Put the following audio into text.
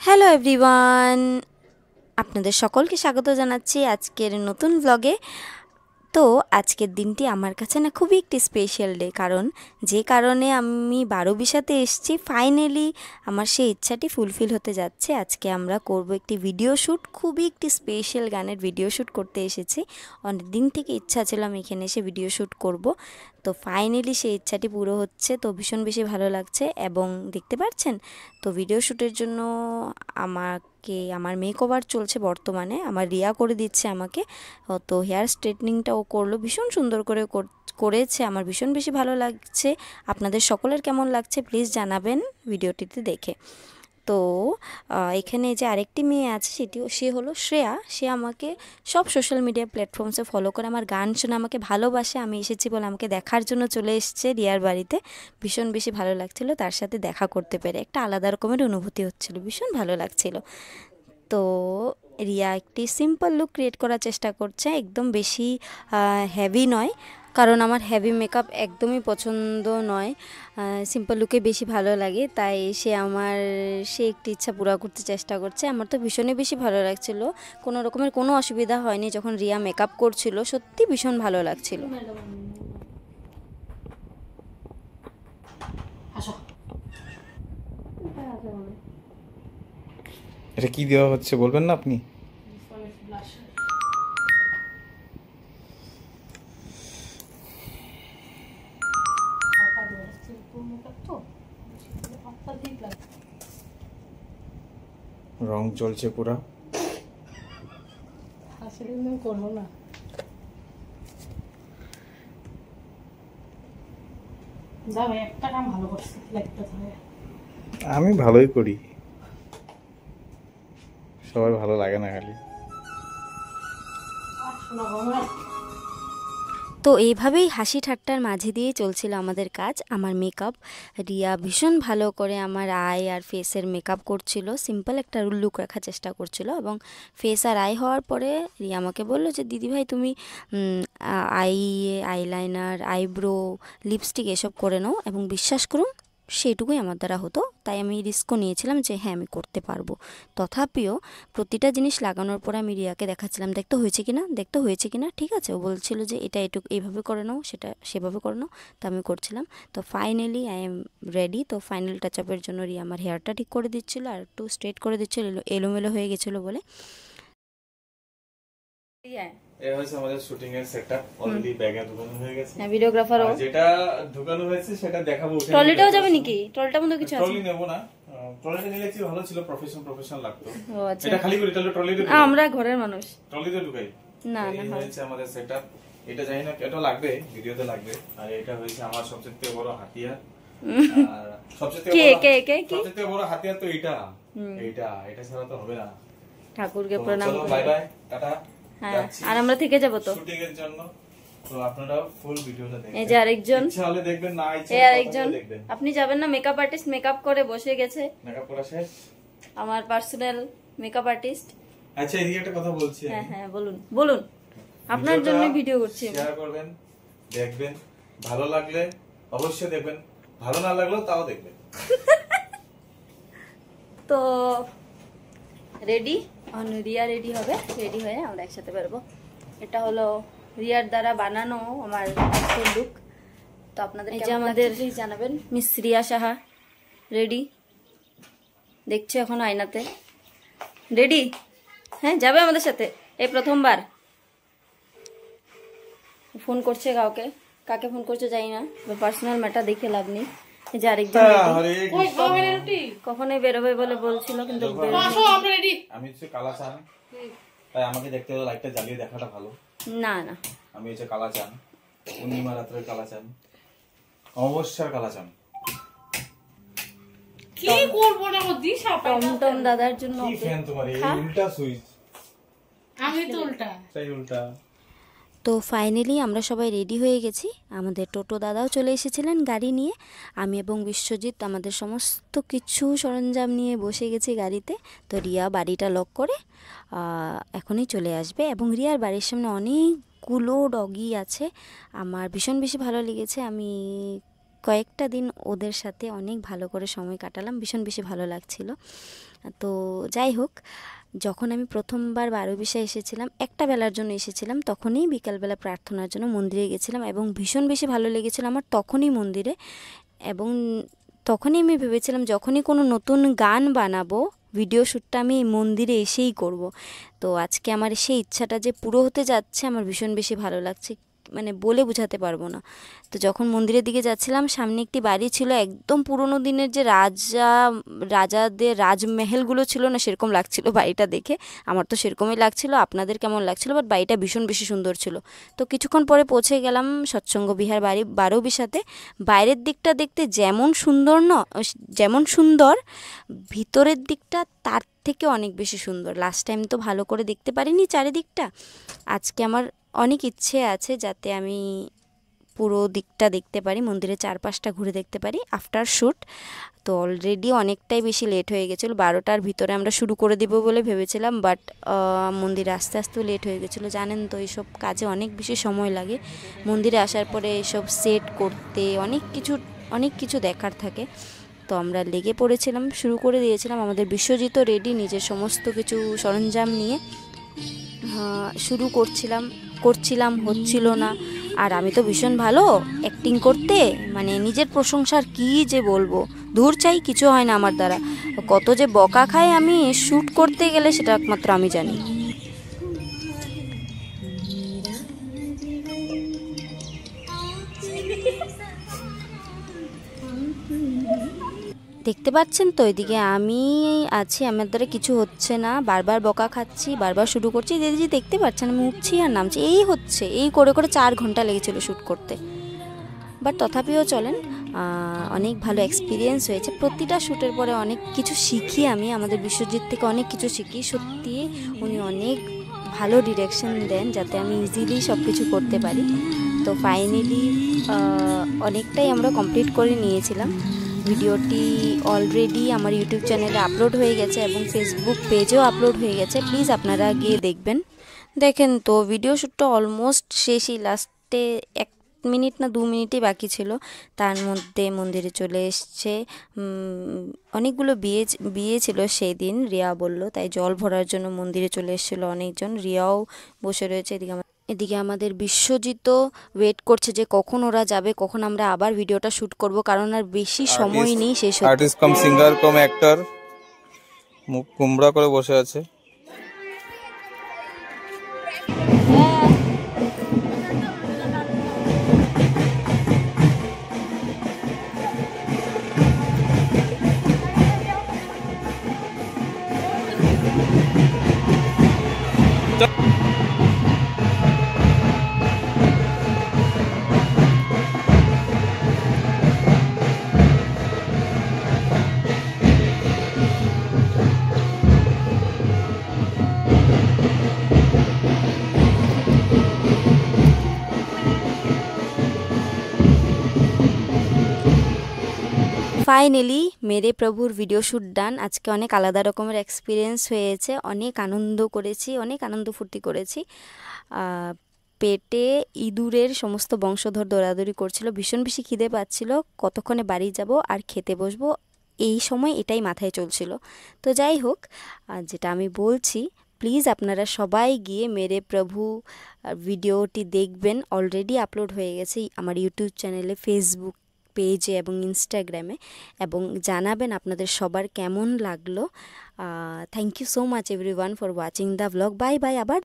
Hello everyone, আপনাদের সকলকে স্বাগত জানাচ্ছি আজকের নতুন ব্লগে। তো আজকের দিনটি আমার কাছে না খুবই একটি স্পেশাল ডে, কারণ যে কারণে আমি বারোবিশাতে এসেছি, ফাইনালি আমার সেই ইচ্ছাটি ফুলফিল হতে যাচ্ছে। আজকে আমরা করব একটি ভিডিও শ্যুট, খুবই একটি স্পেশাল গানের ভিডিও শ্যুট করতে এসেছি। অনেক দিন থেকে ইচ্ছা ছিল আমি এখানে এসে ভিডিও শ্যুট করব, তো ফাইনালি সেই ইচ্ছাটি পুরো হচ্ছে। তো ভীষণ বেশি ভালো লাগছে এবং দেখতে পাচ্ছেন তো ভিডিও শ্যুটের জন্য আমার মেকওভার চলছে বর্তমানে, আমার রিয়া করে দিচ্ছে আমাকে। তো হেয়ার স্ট্রেটনিংটা ও করলো, ভীষণ সুন্দর করে করেছে, আমার ভীষণ বেশি ভালো লাগছে। আপনাদের সকলের কেমন লাগছে প্লিজ জানাবেন ভিডিওটিতে দেখে। তো এখানে যে আরেকটি মেয়ে আছে সে হলো শ্রেয়া। সে আমাকে সব সোশ্যাল মিডিয়া প্ল্যাটফর্মসে ফলো করে, আমার গান শুনে আমাকে ভালোবাসে। আমি এসেছি বলে আমাকে দেখার জন্য চলে এসেছে রিয়ার বাড়িতে। ভীষণ বেশি ভালো লাগছিল তার সাথে দেখা করতে পেরে, একটা আলাদা রকমের অনুভূতি হচ্ছিল, ভীষণ ভালো লাগছিল। তো রিয়া একটি সিম্পল লুক ক্রিয়েট করার চেষ্টা করছে, একদম বেশি হেভি নয়, কারণ আমার হেভি মেকআপ একদমই পছন্দ নয়, সিম্পল লুকে বেশি ভালো লাগে। তাই সে একটি ইচ্ছা পুরো করতে চেষ্টা করছে। আমার তো ভীষণই বেশি ভালো লাগছিল, কোনো রকমের কোনো অসুবিধা হয়নি যখন রিয়া মেকআপ করছিল, সত্যি ভীষণ ভালো লাগছিল। এটা কি দেওয়া হচ্ছে বলবেন না আপনি? রং চলছে পুরা। আমি ভালোই করি, সবার ভালো লাগে না খালি। তো এইভাবেই হাসি ঠাট্টার মাঝে দিয়ে চলছিল আমাদের কাজ। আমার মেকআপ রিয়া ভীষণ ভালো করে আমার আই আর ফেসের মেকআপ করছিল, সিম্পল একটা লুক রাখার চেষ্টা করছিল। এবং ফেস আর আই হওয়ার পরে রিয়া আমাকে বললো যে দিদিভাই তুমি আইলাইনার, আইব্রো, লিপস্টিক এসব করে নাও, এবং বিশ্বাস করুন সেইটুকুই আমার দ্বারা হতো। তাই আমি রিস্কও নিয়েছিলাম যে হ্যাঁ আমি করতে পারবো। তথাপিও প্রতিটা জিনিস লাগানোর পরে আমি রিয়াকে দেখাচ্ছিলাম দেখতে হয়েছে কিনা। ঠিক আছে, ও বলছিল যে এটা এইভাবে করে নাও, সেটা সেভাবে করে নাও, তো আমি করছিলাম। তো ফাইনালি আই এম রেডি। তো ফাইনাল টাচ আপের জন্য রিয়া আমার হেয়ারটা ঠিক করে দিচ্ছিলো আর একটু স্ট্রেট করে দিচ্ছিলো, এলোমেলো হয়ে গেছিলো বলে। এই হচ্ছে আমাদের শুটিং এর সেটআপ, অলরেডি ব্যাগে ঢোকানো হয়ে গেছে। হ্যাঁ, ভিডিওগ্রাফারও যেটা ঢোকানো হয়েছে সেটা দেখাবো। ট্রলিটাও যাবে নাকি? ট্রলিটা বন্ধ কিছু আছে? ট্রলি নেব না, ট্রলিটা নিলে কি ভালো ছিল, প্রফেশনাল লাগতো। ও আচ্ছা, এটা খালি করে তাহলে ট্রলিতে আমরা ঘরের মানুষ, ট্রলিতে ঢুকাই না। এই হচ্ছে আমাদের সেটআপ। এটা জানি না এটা লাগবে, ভিডিওতে লাগবে। আর এটা হচ্ছে আমার সবচেয়ে বড় হাতিয়ার। আর সবচেয়ে বড় হাতিয়ার তো এটা ছাড়া তো হবে না। ঠাকুরকে প্রণাম করো, বাই বাই, টাটা। হ্যাঁ, আর আমরা থেকে যাব তো শুটিং এর জন্য। তো আপনারা ফুল ভিডিওটা দেখবেন। এই যে আরেকজন, ইচ্ছা হলে দেখবেন, না ইচ্ছা হলে আরেকজন দেখবেন। আপনি যাবেন না? মেকআপ আর্টিস্ট মেকআপ করে বসে গেছে, মেকআপ করা শেষ, আমার পার্সোনাল মেকআপ আর্টিস্ট। আচ্ছা, এই একটা কথা বলছি। হ্যাঁ বলুন আপনার জন্য ভিডিও করছি। শেয়ার করবেন, দেখবেন, ভালো লাগলে অবশ্যই দেখবেন, ভালো না লাগলেও তাও দেখবেন। তো রেডি, রিয়া রেডি হবে, রেডি হয়ে আমরা একসাথে বেরোবো। এটা হলো রিয়ার দ্বারা বানানো আমার লুক। তো আপনাদের আমাদের জানাবেন। মিস রিয়া সাহা রেডি, দেখছো এখন আয়নাতে, রেডি? হ্যাঁ, যাবে আমাদের সাথে? এই প্রথমবার ফোন করছে কাকে ফোন করছে জানি না, পার্সোনাল ম্যাটার দেখে লাভ নেই। যে আরেকজন কখনোই বেরোবে বলে বলছিল, কিন্তু আমি হচ্ছে কালা চান, তাই আমাকে দেখতে হলে লাইটটা জ্বালিয়ে দেখাটা ভালো। না আমি হচ্ছে কালা চান, পূর্ণিমা রাত্রে কালা চান, অমাবস্যার কালা চান। কি করব না দিশা টমটম দাদার জন্য। কি ফ্যান তোমার, এই উল্টা সুইচ? আমি তো উল্টা, তাই উল্টা। তো ফাইনালি আমরা সবাই রেডি হয়ে গেছি, আমাদের টোটো দাদাও চলে এসেছিলেন গাড়ি নিয়ে। আমি এবং বিশ্বজিৎ আমাদের সমস্ত কিছু সরঞ্জাম নিয়ে বসে গেছি গাড়িতে। তো রিয়া বাড়িটা লক করে এখনই চলে আসবে, এবং রিয়ার বাড়ির সামনে অনেকগুলো ডগি আছে, আমার ভীষণ বেশি ভালো লেগেছে। আমি কয়েকটা দিন ওদের সাথে অনেক ভালো করে সময় কাটালাম, ভীষণ বেশি ভালো লাগছিল। তো যাই হোক, যখন আমি প্রথমবার 12 এসেছিলাম, একটা বেলার জন্য এসেছিলাম, তখনই বিকালবেলা প্রার্থনার জন্য মন্দিরে গেছিলাম এবং ভীষণ বেশি ভালো লেগেছিল আমার তখনই মন্দিরে। এবং তখনই আমি ভেবেছিলাম যখনই কোনো নতুন গান বানাবো, ভিডিও শ্যুটটা আমি মন্দিরে এসেই করব। তো আজকে আমার সেই ইচ্ছাটা যে পুরো হতে যাচ্ছে, আমার ভীষণ বেশি ভালো লাগছে, মানে বলে বোঝাতে পারবো না। তো যখন মন্দিরের দিকে যাচ্ছিলাম, সামনে একটি বাড়ি ছিল, একদম পুরোনো দিনের যে রাজাদের রাজমহলগুলো ছিল না, সেরকম লাগছিল বাড়িটা দেখে। আমার তো সেরকমই লাগছিল, আপনাদের কেমন লাগছিল? বাট বাড়িটা ভীষণ বেশি সুন্দর ছিল। তো কিছুক্ষণ পরে পৌঁছে গেলাম সৎসঙ্গ বিহার বাড়ি 12 বাইরের দিকটা দেখতে যেমন সুন্দর যেমন সুন্দর, ভিতরের দিকটা তার থেকে অনেক বেশি সুন্দর। লাস্ট টাইম তো ভালো করে দেখতে পারিনি চারিদিকটা। আজকে আমার অনেক ইচ্ছে আছে যাতে আমি পুরো দিকটা দেখতে পারি, মন্দিরের চারপাশটা ঘুরে দেখতে পারি আফটার শ্যুট। তো অলরেডি অনেকটাই বেশি লেট হয়ে গেছিলো, 12টার ভিতরে আমরা শুরু করে দেবো বলে ভেবেছিলাম, বাট মন্দিরে আস্তে আস্তেও লেট হয়ে গেছিলো। জানেন তো এইসব কাজে অনেক বেশি সময় লাগে, মন্দিরে আসার পরে এসব সেট করতে অনেক কিছু দেখার থাকে। তো আমরা লেগে পড়েছিলাম, শুরু করে দিয়েছিলাম। আমাদের বিশ্বজিৎ রেডি, নিজের সমস্ত কিছু সরঞ্জাম নিয়ে শুরু করছিলাম, হচ্ছিল না। আর আমি তো ভীষণ ভালো অ্যাক্টিং করতে, মানে নিজের প্রশংসার কী যে বলবো, দূর চাই, কিছু হয় না আমার দ্বারা। কত যে বকা খায় আমি শ্যুট করতে গেলে, সেটা একমাত্র আমি জানি। দেখতে পাচ্ছেন তো, এদিকে আমি আছি, আমার দ্বারা কিছু হচ্ছে না, বারবার বকা খাচ্ছি, বারবার শুরু করছি। দিদি দেখতে পাচ্ছেন আমি উঠছি আর নামছি, এই করে 4 ঘন্টা লেগেছিল শ্যুট করতে। বাট তথাপিও চলেন, অনেক ভালো এক্সপিরিয়েন্স হয়েছে। প্রতিটা শ্যুটের পরে অনেক কিছু শিখি আমি, আমাদের বিশ্বজিৎ থেকে অনেক কিছু শিখি। সত্যি উনি অনেক ভালো ডিরেকশন দেন যাতে আমি ইজিলি সব কিছু করতে পারি। তো ফাইনালি অনেকটাই আমরা কমপ্লিট করে নিয়েছিলাম। ভিডিওটি অলরেডি আমার ইউটিউব চ্যানেলে আপলোড হয়ে গেছে এবং ফেসবুক পেজেও আপলোড হয়ে গেছে, প্লিজ আপনারা গিয়ে দেখবেন। দেখেন তো, ভিডিও শ্যুটটা অলমোস্ট শেষই, লাস্টে 1 মিনিট না 2 মিনিটই বাকি ছিল। তার মধ্যে মন্দিরে চলে এসছে। অনেকগুলো বিয়ে ছিল সেই দিন, রিয়া বলল, তাই জল ভরার জন্য মন্দিরে চলে এসেছিলো অনেকজন। রিয়াও বসে রয়েছে এদিকে আমাদের বিশ্বজিৎ ওয়েট করছে যে কখন ওরা যাবে, কখন আমরা আবার ভিডিওটা শ্যুট করব, কারণ আর বেশি সময় নেই শেষ হতে। আর্টিস্ট কাম সিঙ্গার কাম অ্যাক্টর মুখ কুমড়া করে বসে আছে। ফাইনালি মেরে প্রভুর ভিডিও শ্যুট ডান। আজকে অনেক আলাদা রকমের এক্সপিরিয়েন্স হয়েছে, অনেক আনন্দ করেছি, অনেক আনন্দ ফুর্তি করেছি। পেটে ইঁদুরের সমস্ত বংশধর দৌড়াদৌড়ি করছিল, ভীষণ বেশি খিদে পাচ্ছিল, কতক্ষণে বাড়ি যাব আর খেতে বসবো, এই সময় এটাই মাথায় চলছিল। তো যাই হোক, যেটা আমি বলছি, প্লিজ আপনারা সবাই গিয়ে মেরে প্রভু ভিডিওটি দেখবেন। অলরেডি আপলোড হয়ে গেছে আমার ইউটিউব চ্যানেলে, ফেসবুক পেজে এবং ইনস্টাগ্রামে, এবং জানাবেন আপনাদের সবার কেমন লাগলো। Thank you so much everyone for watching the blog. Bye bye. আবার